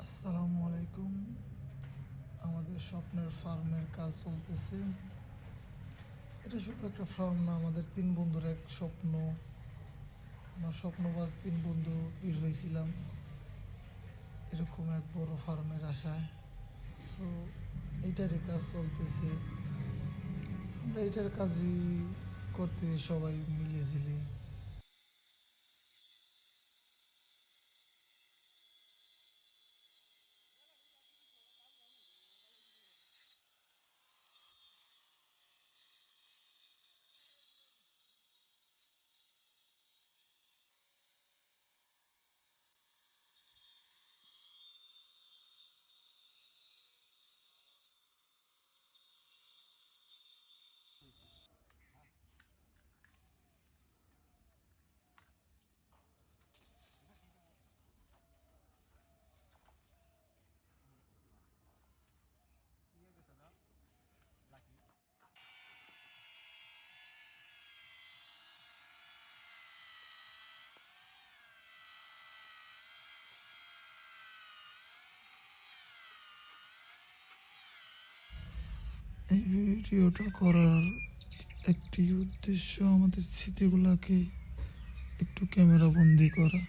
আসসালামু আলাইকুম। আমাদের স্বপ্নের ফার্মের কাজ চলতেছে। এটা শুধু একটা ফার্ম না, আমাদের তিন বন্ধুর এক স্বপ্ন। আমরা স্বপ্নবাজ তিন বন্ধু বের হয়েছিলাম এরকম এক বড় ফার্মের আশায়। সো এইটারই কাজ চলতেছে। আমরা এইটার কাজই করতে সবাই মিলেঝিলে। এই ভিডিওটা করার একটি উদ্দেশ্য আমাদের স্মৃতিগুলোকে একটু ক্যামেরা বন্দি করা।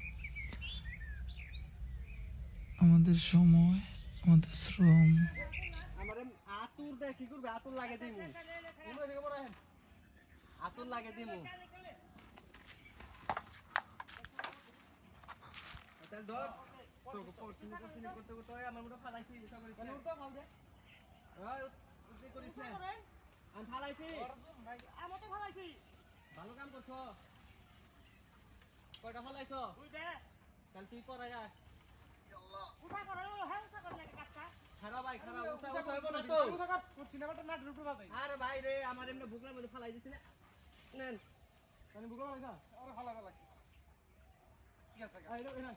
আমাদের সময়, আমাদের শ্রম। আমারে আতুর দে কি করবে? আতুর লাগে দিমু। আতুর লাগে দিমু। তাহলে ধর তো পড়ছিনি করতে করতে আমার মোটা ফালাইছি বিষয় করিস না। উঠো ফাল দে। ওই উঠে করিস না। আমি ফালাইছি। আমি তো ফালাইছি। ভালো কাম করছো। কয়টা ফালাইছো? দুইটা। তাহলে তুই পড়া যা। আল্লাহ। উঠা করো, হ্যাঁ উঠা কর লাগে কাটটা। খারাপ ভাই খারাপ উঠা হইব না তো। উঠা কর, সিনেমাটা না ঢুকতে পারে। আরে ভাই রে, আমার এমনি বুকলার মধ্যে ফালাই দিছিস না। নেন। আমি বুকলা ফালাইছা? আরে ফালাইবা লাগছে। ঠিক আছে গা। আইলো এনা।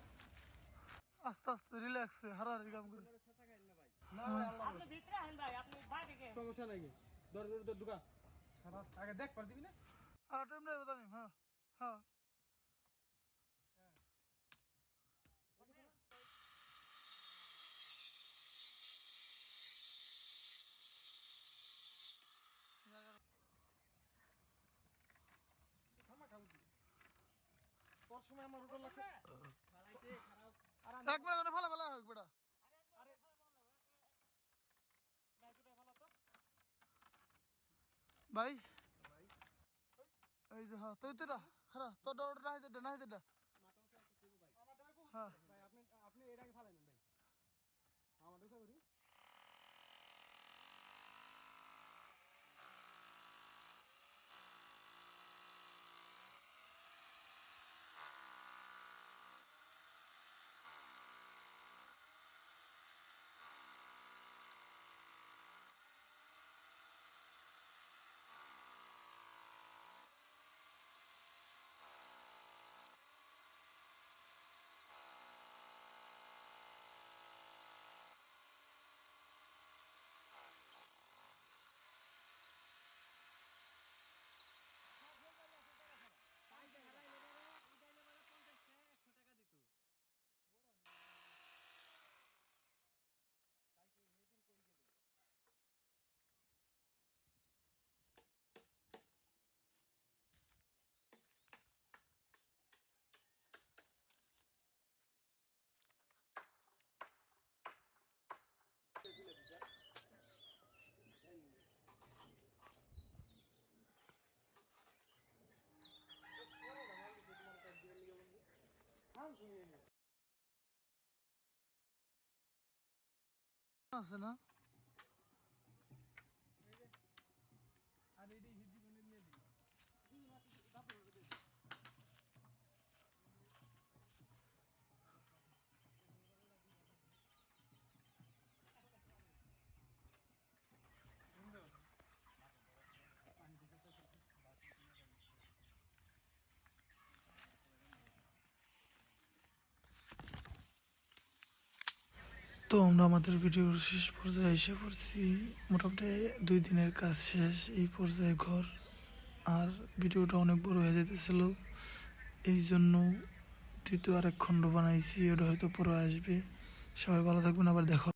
আস্তে আস্তে রিল্যাক্সে হারাহারি কাম করিস। না ভাই আপনি ভিতরে আহেন ভাই, আপনি বাইরে গেন। সমস্যা নাই কি? দর ঢুকা। খারাপ আগে দেখ পার দিবি না? আর টাইম নাই বদানি। হ্যাঁ হ্যাঁ থামা খাও দি। তোর সময় আমার উঠো লাগছে। ফালাইছে খারাপ। আর একবার করে ফালা ফালা হোক বেটা। আরে ভাই দুটাই ভালো তো। ভাই এই যে হ্যাঁ তুই তোরা খারা তোর ডর না হইতে না হইতে মাথা উঁচা করতে দিব ভাই। আমারটা ভাই হ্যাঁ ভাই আপনি এর আগে ফালাই নেন ভাই। আমারটা উঁচা করি। আছে না আর এডি হিজি বনে নিয়ে দিই। তো আমরা আমাদের ভিডিওর শেষ পর্যায়ে এসে পড়ছি। মোটামুটি 2 দিনের কাজ শেষ। এই পর্যায়ে ঘর। আর ভিডিওটা অনেক বড় হয়ে যেতেছিল, এই জন্য দ্বিতীয় আরেক খণ্ড বানাইছি। ওটা হয়তো পরে আসবে। সবাই ভালো থাকবেন, আবার দেখো।